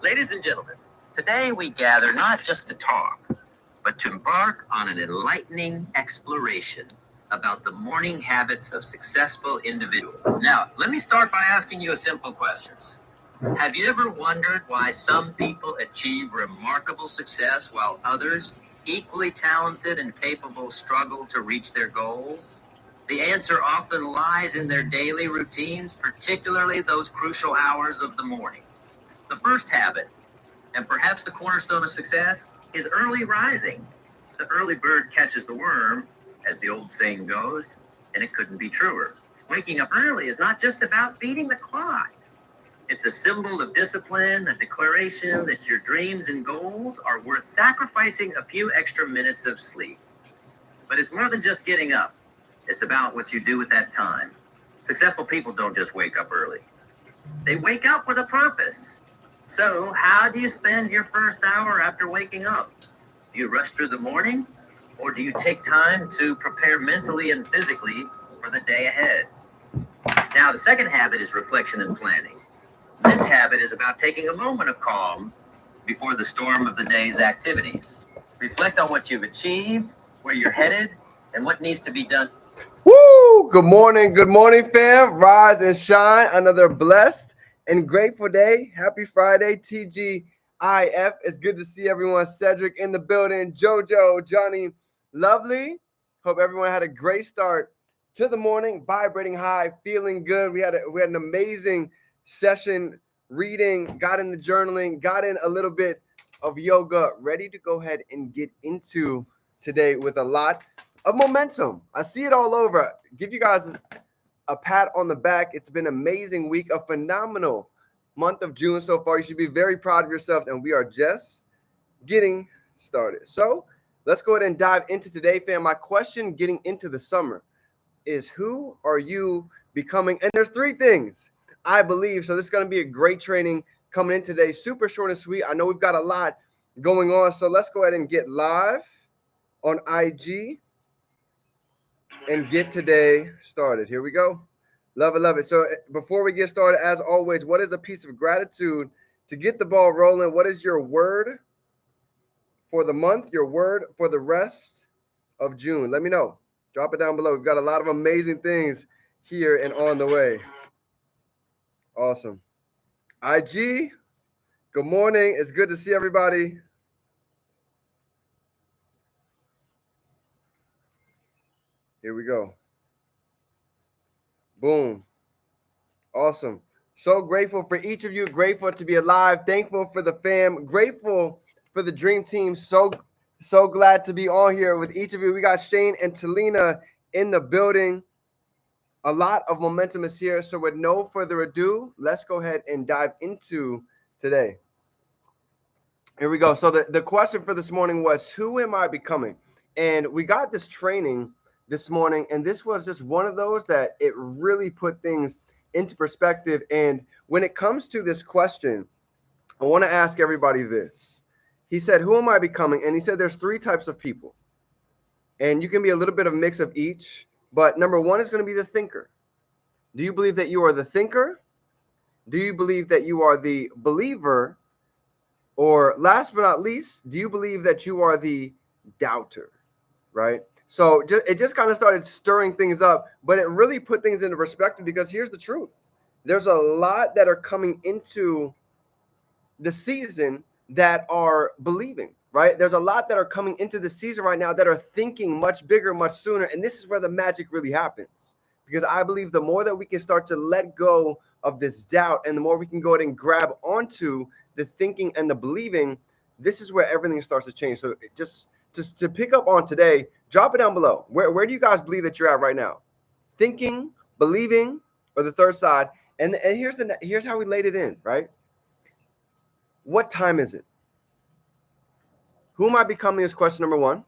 Ladies and gentlemen, today we gather not just to talk, but to embark on an enlightening exploration about the morning habits of successful individuals. Now, let me start by asking you a simple question. Have you ever wondered why some people achieve remarkable success while others, equally talented and capable, struggle to reach their goals? The answer often lies in their daily routines, particularly those crucial hours of the morning. The first habit, and perhaps the cornerstone of success, is early rising. The early bird catches the worm, as the old saying goes, and it couldn't be truer. Waking up early is not just about beating the clock. It's a symbol of discipline, a declaration that your dreams and goals are worth sacrificing a few extra minutes of sleep. But it's more than just getting up. It's about what you do with that time. Successful people don't just wake up early. They wake up with a purpose. So, how do you spend your first hour after waking up? Do you rush through the morning? Or do you take time to prepare mentally and physically for the day ahead? Now, the second habit is reflection and planning. This habit is about taking a moment of calm before the storm of the day's activities. Reflect on what you've achieved, where you're headed, and what needs to be done. Woo! Good morning, fam. Rise and shine. Another blessed and grateful day. Happy Friday, TGIF. It's good to see everyone. Cedric in the building, JoJo, Johnny, lovely. Hope everyone had a great start to the morning, vibrating high, feeling good. We had an amazing session reading, got in the journaling, got in a little bit of yoga, ready to go ahead and get into today with a lot of momentum. I see it all over. Give you guys a pat on the back. It's been an amazing week, a phenomenal month of June so far. You should be very proud of yourselves, and we are just getting started. So let's go ahead and dive into today, fam. My question getting into the summer is, who are you becoming? And there's three things I believe. So this is going to be a great training coming in today. Super short and sweet. I know we've got a lot going on. So let's go ahead and get live on IG and get today started. Here we go. Love it, love it. So before we get started, as always, what is a piece of gratitude to get the ball rolling? What is your word for the month, your word for the rest of June? Let me know. Drop it down below. We've got a lot of amazing things here and on the way. Awesome. IG, good morning. It's good to see everybody. Here we go. Boom. Awesome. So grateful for each of you. Grateful to be alive. Thankful for the fam. Grateful for the dream team. So glad to be on here with each of you. We got Shane and Talina in the building. A lot of momentum is here. So with no further ado, let's go ahead and dive into today. Here we go. So the question for this morning was, who am I becoming? And we got this training this morning, and this was just one of those that it really put things into perspective. And when it comes to this question, I want to ask everybody this. He said, who am I becoming? And he said there's three types of people. And you can be a little bit of a mix of each. But number one is going to be the thinker. Do you believe that you are the thinker? Do you believe that you are the believer? Or last but not least, do you believe that you are the doubter? Right? So it just kind of started stirring things up, but it really put things into perspective, because here's the truth. There's a lot that are coming into the season that are believing, right? There's a lot that are coming into the season right now that are thinking much bigger, much sooner. And this is where the magic really happens, because I believe the more that we can start to let go of this doubt, and the more we can go ahead and grab onto the thinking and the believing, this is where everything starts to change. So just to pick up on today, drop it down below. Where do you guys believe that you're at right now? Thinking, believing, or the third side? And here's how we laid it in, right? What time is it? Who am I becoming is question number one.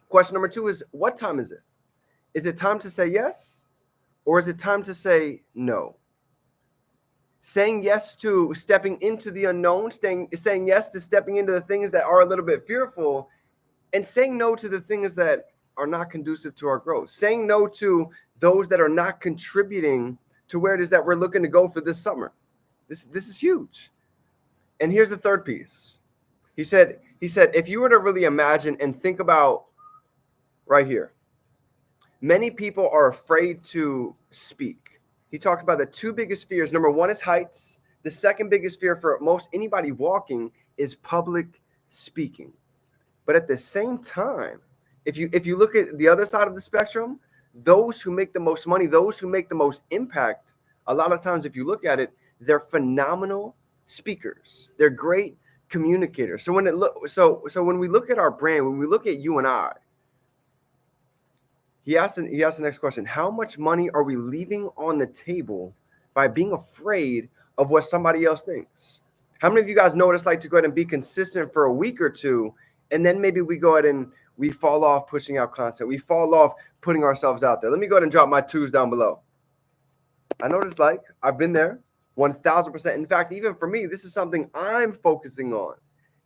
Question number two is, what time is it? Is it time to say yes, or is it time to say no? Saying yes to stepping into the unknown, saying yes to stepping into the things that are a little bit fearful, and saying no to the things that are not conducive to our growth. Saying no to those that are not contributing to where it is that we're looking to go for this summer. This is huge. And here's the third piece. He said, if you were to really imagine and think about right here, many people are afraid to speak. He talked about the two biggest fears. Number one is heights. The second biggest fear for most anybody walking is public speaking. But at the same time, if you look at the other side of the spectrum, those who make the most money, those who make the most impact, a lot of times, if you look at it, they're phenomenal speakers. They're great communicators. So when we look at our brand, when we look at you and I, he asked the next question: how much money are we leaving on the table by being afraid of what somebody else thinks? How many of you guys know what it's like to go ahead and be consistent for a week or two, and then maybe we go ahead and we fall off pushing out content. We fall off putting ourselves out there. Let me go ahead and drop my twos down below. I know what it's like. I've been there 1000%. In fact, even for me, this is something I'm focusing on.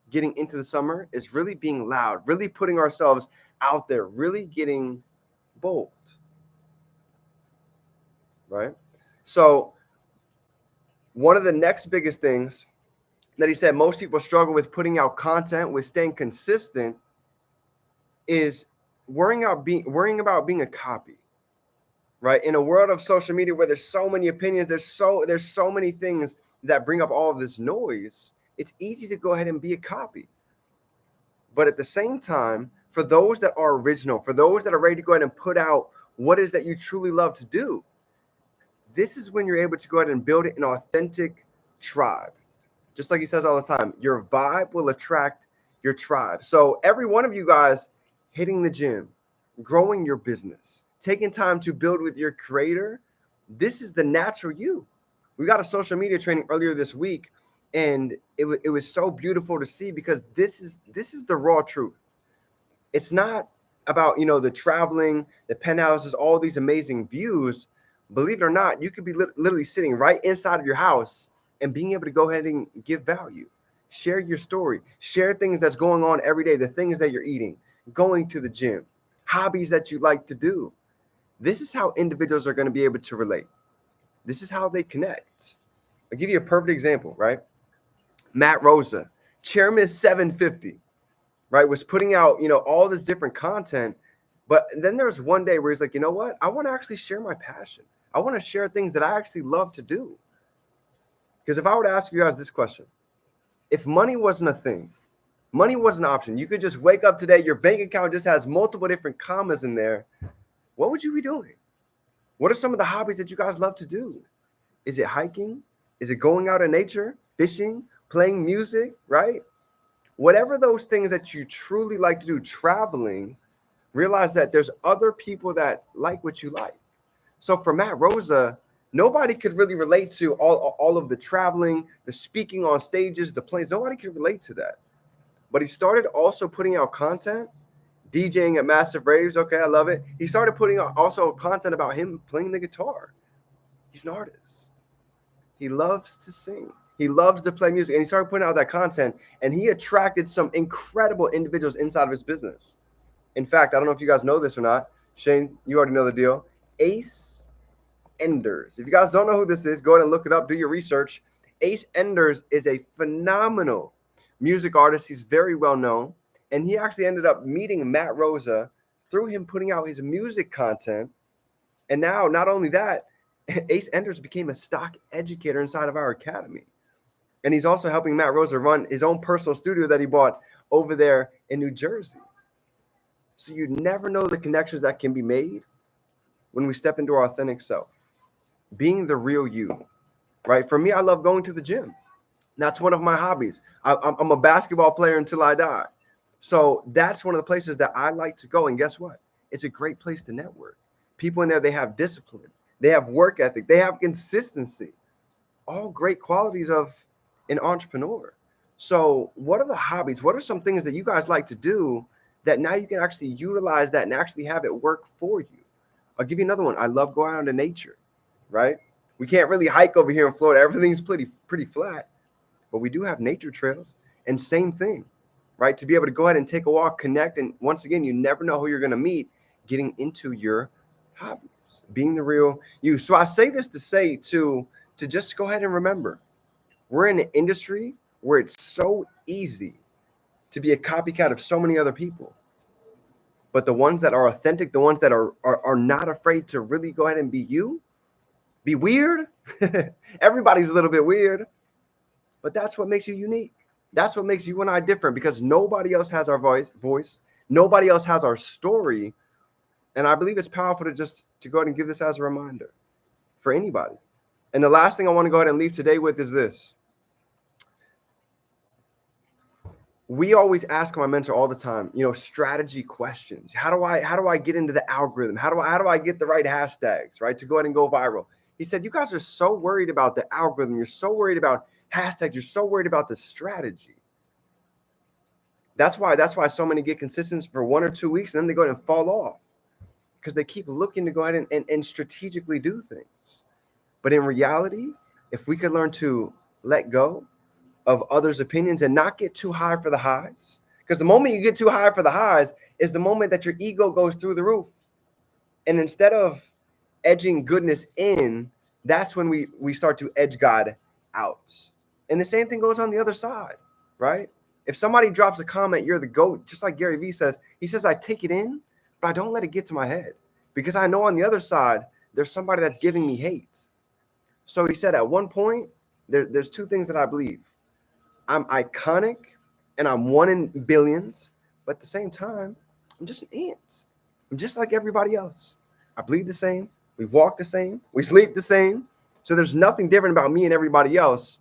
Getting into the summer is really being loud, really putting ourselves out there, really getting bold. Right? So one of the next biggest things that he said most people struggle with putting out content, with staying consistent, is worrying about being a copy, right? In a world of social media where there's so many opinions, there's so many things that bring up all of this noise, it's easy to go ahead and be a copy. But at the same time, for those that are original, for those that are ready to go ahead and put out what is that you truly love to do, this is when you're able to go ahead and build an authentic tribe. Just like he says all the time, your vibe will attract your tribe. So every one of you guys hitting the gym, growing your business, taking time to build with your creator, this is the natural you. We got a social media training earlier this week, and it was so beautiful to see, because this is the raw truth. It's not about, the traveling, the penthouses, all these amazing views. Believe it or not, you could be literally sitting right inside of your house and being able to go ahead and give value, share your story, share things that's going on every day, the things that you're eating, going to the gym, hobbies that you like to do. This is how individuals are going to be able to relate. This is how they connect. I'll give you a perfect example, right? Matt Rosa, Chairman 750, right, was putting out, all this different content. But then there was one day where he's like, you know what? I want to actually share my passion. I want to share things that I actually love to do. Because if I were to ask you guys this question, if money wasn't a thing, money was an option, you could just wake up today, your bank account just has multiple different commas in there, what would you be doing? What are some of the hobbies that you guys love to do? Is it hiking? Is it going out in nature, fishing, playing music, right? Whatever those things that you truly like to do, traveling, realize that there's other people that like what you like. So for Matt Rosa, nobody could really relate to all of the traveling, the speaking on stages, the planes. Nobody could relate to that. But he started also putting out content, DJing at massive raves. Okay, I love it. He started putting out also content about him playing the guitar. He's an artist. He loves to sing. He loves to play music. And he started putting out that content, and he attracted some incredible individuals inside of his business. In fact, I don't know if you guys know this or not. Shane, you already know the deal. Ace Enders. If you guys don't know who this is, go ahead and look it up. Do your research. Ace Enders is a phenomenal music artist. He's very well known. And he actually ended up meeting Matt Rosa through him putting out his music content. And now, not only that, Ace Enders became a stock educator inside of our academy. And he's also helping Matt Rosa run his own personal studio that he bought over there in New Jersey. So you never know the connections that can be made when we step into our authentic self, being the real you, right? For me, I love going to the gym. That's one of my hobbies. I'm a basketball player until I die. So that's one of the places that I like to go. And guess what? It's a great place to network. People in there, they have discipline. They have work ethic. They have consistency. All great qualities of an entrepreneur. So what are the hobbies? What are some things that you guys like to do that now you can actually utilize that and actually have it work for you? I'll give you another one. I love going out into nature, right? We can't really hike over here in Florida. Everything's pretty flat, but we do have nature trails. And same thing, right? To be able to go ahead and take a walk, connect. And once again, you never know who you're going to meet getting into your hobbies, being the real you. So I say this to say to just go ahead and remember, we're in an industry where it's so easy to be a copycat of so many other people. But the ones that are authentic, the ones that are not afraid to really go ahead and be you, be weird. Everybody's a little bit weird, but that's what makes you unique. That's what makes you and I different, because nobody else has our voice. Nobody else has our story. And I believe it's powerful to go ahead and give this as a reminder for anybody. And the last thing I want to go ahead and leave today with is this. We always ask my mentor all the time, strategy questions. How do I get into the algorithm? How do I get the right hashtags, right, to go ahead and go viral? He said, you guys are so worried about the algorithm. You're so worried about hashtags. You're so worried about the strategy. That's why so many get consistent for 1 or 2 weeks and then they go ahead and fall off, because they keep looking to go ahead and strategically do things. But in reality, if we could learn to let go of others' opinions and not get too high for the highs, because the moment you get too high for the highs is the moment that your ego goes through the roof. And instead of edging goodness in, that's when we start to edge God out. And the same thing goes on the other side, right? If somebody drops a comment, you're the GOAT, just like Gary Vee says. He says, I take it in, but I don't let it get to my head, because I know on the other side, there's somebody that's giving me hate. So he said at one point, there's 2 things that I believe. I'm iconic and I'm 1 in billions, but at the same time, I'm just an ant. I'm just like everybody else. I bleed the same. We walk the same. We sleep the same. So there's nothing different about me and everybody else.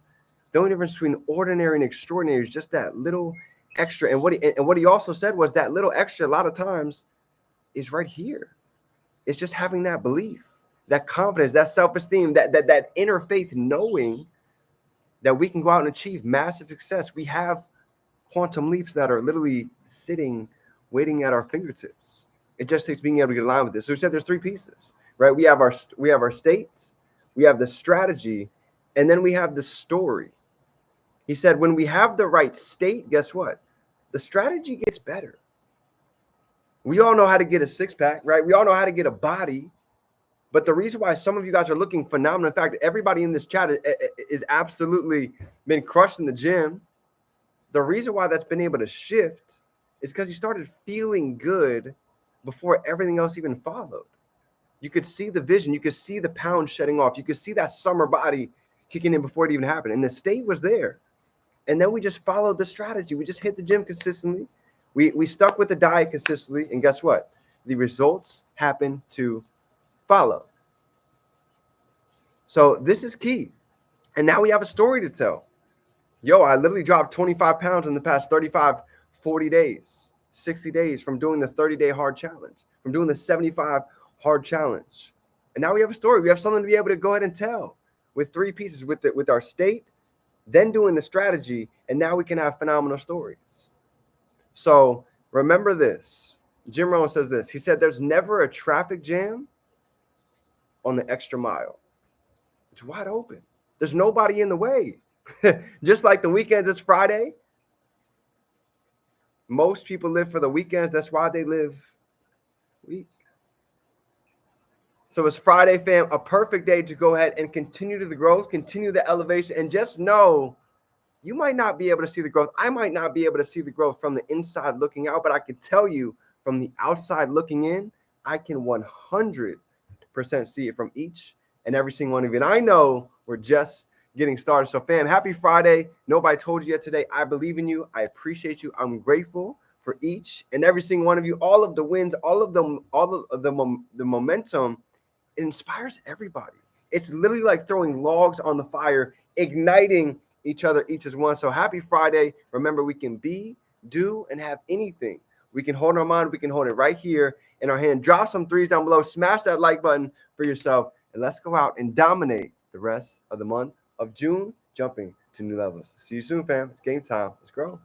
The only difference between ordinary and extraordinary is just that little extra. And what he also said was that little extra, a lot of times, is right here. It's just having that belief, that confidence, that self-esteem, that inner faith, knowing that we can go out and achieve massive success. We have quantum leaps that are literally sitting, waiting at our fingertips. It just takes being able to get aligned with this. So we said there's 3 pieces, right? We have our states, we have the strategy, and then we have the story. He said, when we have the right state, guess what? The strategy gets better. We all know how to get a 6-pack, right? We all know how to get a body. But the reason why some of you guys are looking phenomenal, in fact, everybody in this chat is absolutely been crushed in the gym. The reason why that's been able to shift is because you started feeling good before everything else even followed. You could see the vision. You could see the pounds shedding off. You could see that summer body kicking in before it even happened. And the state was there. And then we just followed the strategy. We just hit the gym consistently. We stuck with the diet consistently. And guess what? The results happen to follow. So this is key. And now we have a story to tell. Yo, I literally dropped 25 pounds in the past 35, 40 days, 60 days from doing the 30-day hard challenge, from doing the 75 hard challenge. And now we have a story. We have something to be able to go ahead and tell with 3 pieces, with our state, then doing the strategy, and now we can have phenomenal stories. So remember this. Jim Rohn says this. He said, there's never a traffic jam on the extra mile. It's wide open. There's nobody in the way. Just like the weekends, it's Friday. Most people live for the weekends. That's why they live week. So it's Friday, fam, a perfect day to go ahead and continue to the growth, continue the elevation, and just know you might not be able to see the growth. I might not be able to see the growth from the inside looking out, but I can tell you from the outside looking in, I can 100% see it from each and every single one of you. And I know we're just getting started. So fam, happy Friday. Nobody told you yet today. I believe in you. I appreciate you. I'm grateful for each and every single one of you. All of the wins, all of the momentum. It inspires everybody. It's literally like throwing logs on the fire, igniting each other, each as one. So happy Friday. Remember, we can be, do, and have anything. We can hold our mind. We can hold it right here in our hand. Drop some 3s down below. Smash that like button for yourself. And let's go out and dominate the rest of the month of June, jumping to new levels. See you soon, fam. It's game time. Let's grow.